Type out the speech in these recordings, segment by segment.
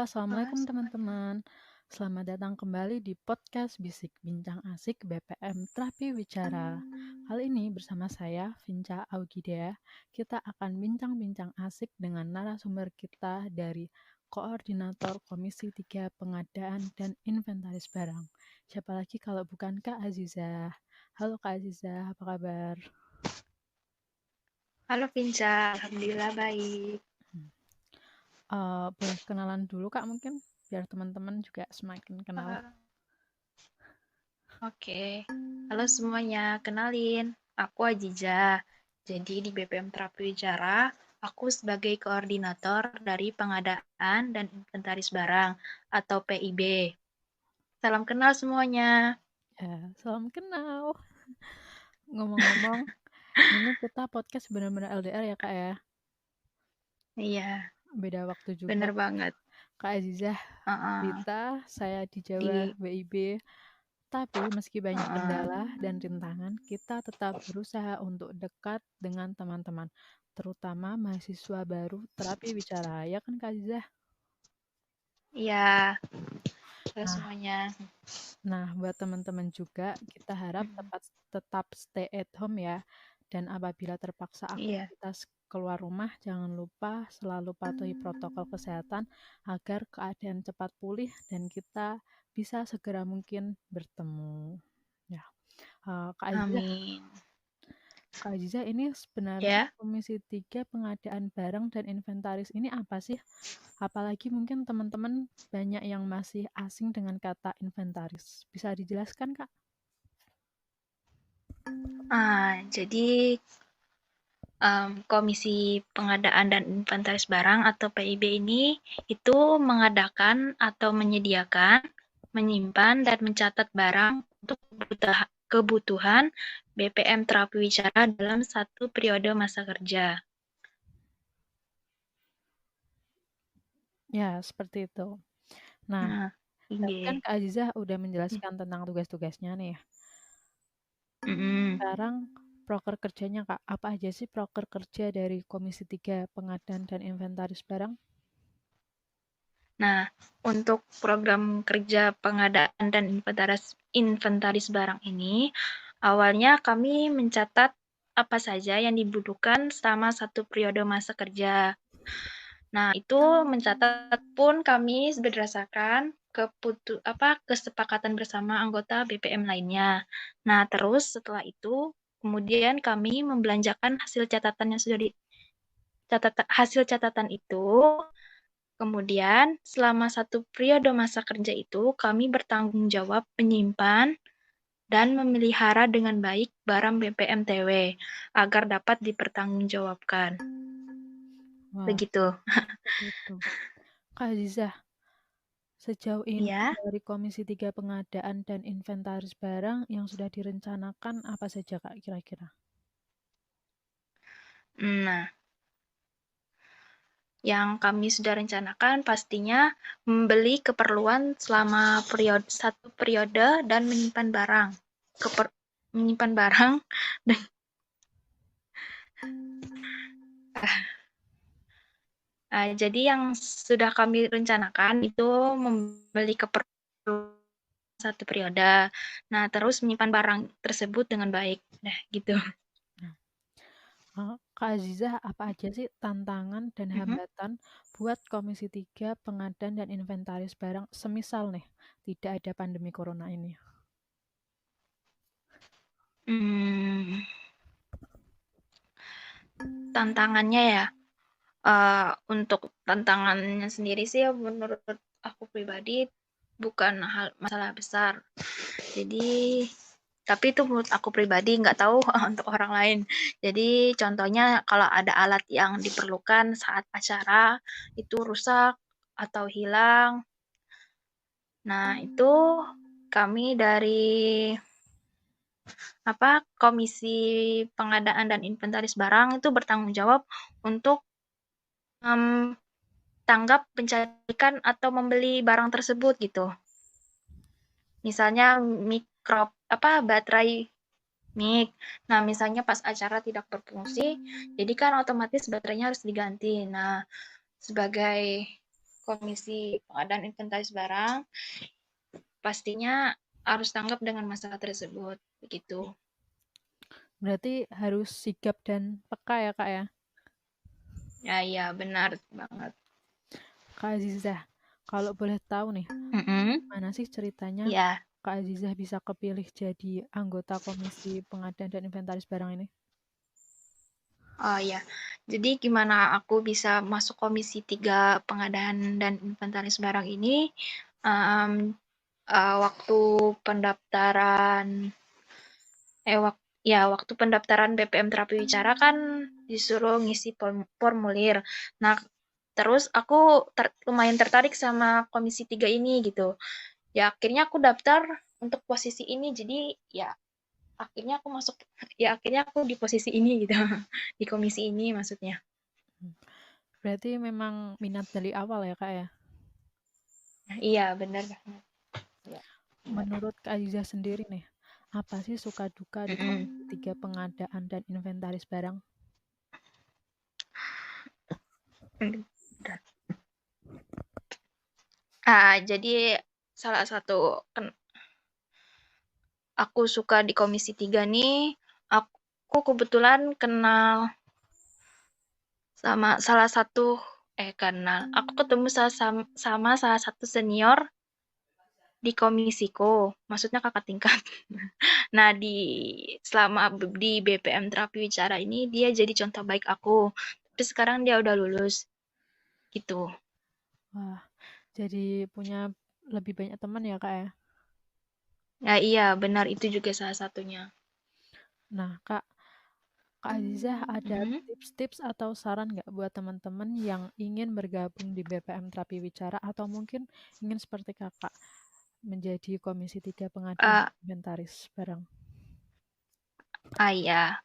Assalamualaikum teman-teman. Selamat datang kembali di podcast Bisik Bincang Asik BPM Terapi Wicara. Kali ini bersama saya, Vinca Augidea, kita akan bincang-bincang asik dengan narasumber kita dari Koordinator Komisi 3 Pengadaan dan Inventaris Barang. Siapa lagi kalau bukan Kak Azizah. Halo Kak Azizah, apa kabar? Halo Vinca, alhamdulillah baik. Boleh kenalan dulu Kak mungkin, biar teman-teman juga semakin kenal. Oke, halo semuanya, kenalin, aku Ajiza. Jadi di BPM Terapi Wicara, aku sebagai koordinator dari pengadaan dan inventaris barang atau PIB. Salam kenal semuanya. Ya, salam kenal. Ngomong-ngomong, ini kita podcast benar-benar LDR ya Kak ya. Iya, Beda waktu juga. bener banget. Kak Azizah Uh-uh. Dita, saya di Jawa Di, WIB. Tapi meski banyak uh-uh. kendala dan rintangan, kita tetap berusaha untuk dekat dengan teman-teman, terutama mahasiswa baru terapi bicara. Ya kan Kak Azizah? Iya, halo Nah, semuanya. buat teman-teman juga, kita harap tetap stay at home ya. Dan apabila terpaksa Iya, aktivitas keluar rumah, jangan lupa selalu patuhi protokol kesehatan agar keadaan cepat pulih dan kita bisa segera mungkin bertemu. Ya, Kak Aziza, amin. ini sebenarnya Ya, Komisi 3 Pengadaan Barang dan Inventaris ini apa sih? Apalagi mungkin teman-teman banyak yang masih asing dengan kata inventaris. Bisa dijelaskan, Kak? jadi Komisi Pengadaan dan Inventaris Barang atau PIB ini itu mengadakan atau menyediakan, menyimpan, dan mencatat barang untuk kebutuhan BPM Terapi Wicara dalam satu periode masa kerja. Ya, seperti itu. Nah, Nah, tadi kan ini. Kak Azizah udah menjelaskan tentang tugas-tugasnya nih. Mm-mm. Sekarang proker kerjanya Kak, apa aja sih proker kerja dari Komisi 3 Pengadaan dan Inventaris Barang? Nah, untuk program kerja pengadaan dan inventaris barang ini, awalnya kami mencatat apa saja yang dibutuhkan selama satu periode masa kerja. Nah, itu mencatat pun kami berdasarkan kesepakatan bersama anggota BPM lainnya. Nah, terus setelah itu, kemudian kami membelanjakan hasil catatan itu. Kemudian, selama satu periode masa kerja itu, kami bertanggung jawab menyimpan dan memelihara dengan baik barang BPMTW agar dapat dipertanggungjawabkan. Wah, Begitu. seperti itu. Kak Azizah, sejauh ini Ya. dari Komisi 3 Pengadaan dan Inventaris Barang yang sudah direncanakan apa saja Kak kira-kira? Nah, yang kami sudah rencanakan pastinya membeli keperluan selama satu periode dan menyimpan barang. Menyimpan barang dan jadi yang sudah kami rencanakan itu membeli keperluan satu periode. Nah, terus menyimpan barang tersebut dengan baik. Nah, gitu. Kak Azizah, apa aja sih tantangan dan hambatan buat Komisi 3 Pengadaan dan Inventaris Barang semisal nih tidak ada pandemi corona ini? Hmm, tantangannya ya, untuk tantangannya sendiri sih menurut aku pribadi bukan masalah besar. Jadi, tapi itu menurut aku pribadi, nggak tahu untuk orang lain. Jadi contohnya kalau ada alat yang diperlukan saat acara itu rusak atau hilang. Nah, itu kami dari Komisi Pengadaan dan Inventaris Barang itu bertanggung jawab untuk tanggap pencarian atau membeli barang tersebut gitu. Misalnya baterai mic. Nah, misalnya pas acara tidak berfungsi, jadi kan otomatis baterainya harus diganti. Nah, sebagai Komisi Pengadaan Inventaris Barang, pastinya harus tanggap dengan masalah tersebut, begitu. Berarti harus sigap dan peka ya Kak ya. Ya, iya benar banget. Kak Azizah, kalau boleh tahu nih, Mm-mm. mana sih ceritanya Ya, Kak Azizah bisa kepilih jadi anggota Komisi Pengadaan dan Inventaris Barang ini? oh ya. Jadi gimana aku bisa masuk Komisi 3 Pengadaan dan Inventaris Barang ini? Em, waktu pendaftaran waktu pendaftaran BPM Terapi Wicara kan disuruh ngisi formulir. Nah, terus aku lumayan tertarik sama Komisi 3 ini gitu. Ya akhirnya aku daftar untuk posisi ini. Jadi ya akhirnya aku masuk akhirnya aku di posisi ini gitu. Di komisi ini maksudnya. Berarti memang minat dari awal ya Kak ya? Nah, iya, benar banget. Ya, benar. Menurut Kak Azizah sendiri nih, apa sih suka duka di Mm-mm. Komisi 3 Pengadaan dan Inventaris Barang? Jadi salah satu aku suka di Komisi 3 nih, aku kebetulan kenal sama salah satu aku ketemu sama salah satu senior di komisiku, maksudnya kakak tingkat. Nah, selama di BPM Terapi Wicara ini dia jadi contoh baik aku. Tapi sekarang dia udah lulus gitu. Wah, jadi punya lebih banyak teman ya Kak ya? Ya iya, benar itu juga salah satunya. Nah Kak Azizah ada Mhm. tips-tips atau saran nggak buat teman-teman yang ingin bergabung di BPM Terapi Wicara atau mungkin ingin seperti kakak menjadi Komisi 3 Pengadaan Eh, dan Inventaris Barang? iya,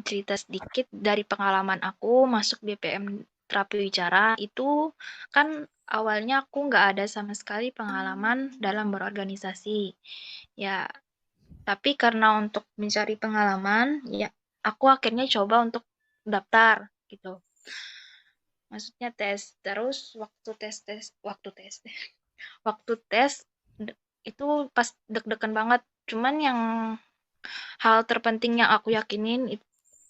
cerita sedikit dari pengalaman aku masuk BPM Terapi Wicara itu kan awalnya aku nggak ada sama sekali pengalaman dalam berorganisasi. Ya, tapi karena untuk mencari pengalaman, ya aku akhirnya coba untuk daftar gitu. Maksudnya tes. Terus waktu tes itu pas deg-degan banget. Cuman yang hal terpenting yang aku yakinin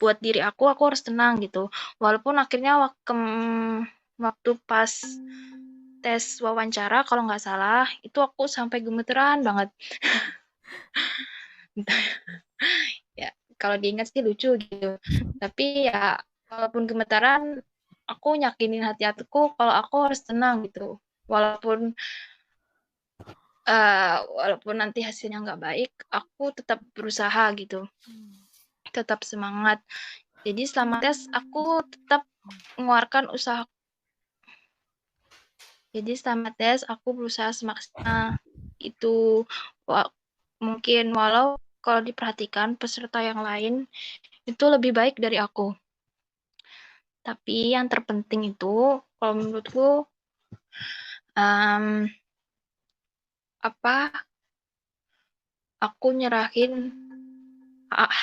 buat diri aku harus tenang gitu. Walaupun akhirnya waktu pas tes wawancara kalau nggak salah itu aku sampai gemeteran banget. Ya, kalau diingat sih lucu gitu. Tapi ya walaupun gemetaran, aku yakinin hati aku kalau aku harus tenang gitu. Walaupun walaupun nanti hasilnya nggak baik, aku tetap berusaha gitu, tetap semangat. Jadi selama tes aku tetap mengeluarkan usaha. Jadi selama tes aku berusaha semaksimal itu. Mungkin walau kalau diperhatikan peserta yang lain itu lebih baik dari aku. Tapi yang terpenting itu, kalau menurutku, um, aku nyerahin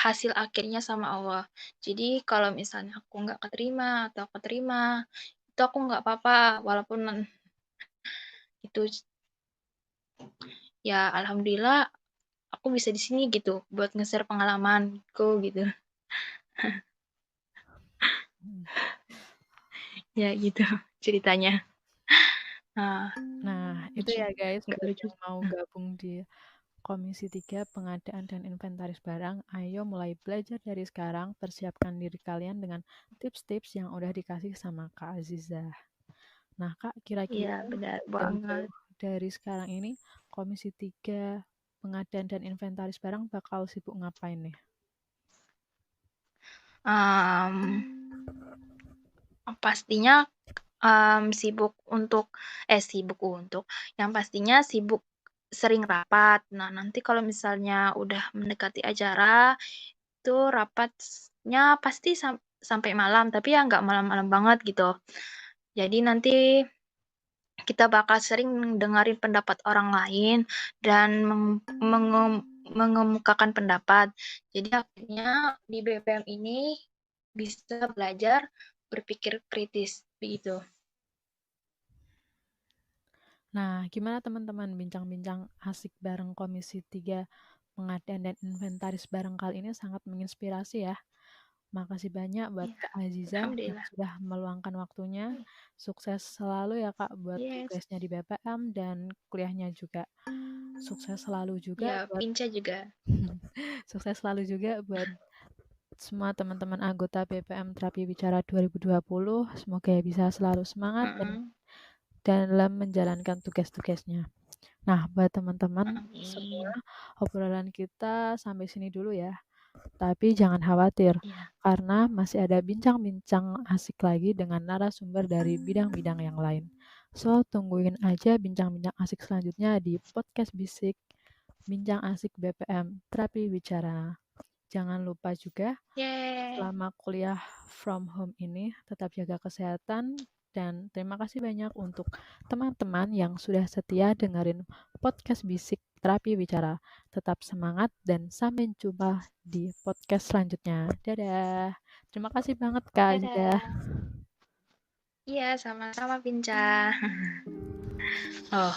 hasil akhirnya sama Allah. Jadi kalau misalnya aku nggak keterima atau keterima, itu aku nggak apa-apa. Walaupun itu ya alhamdulillah aku bisa di sini gitu buat nge-share pengalamanku gitu. Hmm. Ya gitu ceritanya. Nah, Nah, itu ya guys, nggak buat lucu. yang mau gabung di Komisi 3 Pengadaan dan Inventaris Barang, ayo mulai belajar dari sekarang, persiapkan diri kalian dengan tips-tips yang udah dikasih sama Kak Aziza. Nah, Kak, Iya, kira-kira benar banget. jauh-jauh dari sekarang ini, Komisi 3 Pengadaan dan Inventaris Barang bakal sibuk ngapain nih? Um, pastinya sibuk untuk, yang pastinya sibuk sering rapat. Nah, nanti kalau misalnya udah mendekati acara, itu rapatnya pasti sampai malam, tapi ya nggak malam-malam banget gitu. Jadi nanti kita bakal sering dengerin pendapat orang lain dan mengemukakan pendapat. Jadi akhirnya di BPM ini bisa belajar berpikir kritis begitu. Nah, gimana teman-teman bincang-bincang asik bareng Komisi 3 pengadaan dan inventaris bareng kali ini sangat menginspirasi ya. Makasih banyak buat Iya, Kak Aziza yang alhamdulillah. sudah meluangkan waktunya. Sukses selalu ya Kak buat Yes. tugasnya di BPM dan kuliahnya juga. Sukses selalu juga Ya, buat Pinca juga. sukses selalu juga buat semua teman-teman anggota BPM Terapi Bicara 2020. Semoga bisa selalu semangat Mm-mm. dalam menjalankan tugas-tugasnya. Nah, buat teman-teman semua, Amin. obrolan kita sampai sini dulu ya. Tapi jangan khawatir, Iya. karena masih ada bincang-bincang asik lagi dengan narasumber dari bidang-bidang yang lain. So, tungguin aja bincang-bincang asik selanjutnya di podcast Bisik, Bincang Asik BPM, Terapi Bicara. Jangan lupa juga, Yeay. selama kuliah from home ini, tetap jaga kesehatan, dan terima kasih banyak untuk teman-teman yang sudah setia dengerin podcast Bisik Terapi Bicara. Tetap semangat dan sampai jumpa di podcast selanjutnya. Dadah. Terima kasih banget Kak Aziza. Dadah. Iya, sama-sama Pinca. Oh.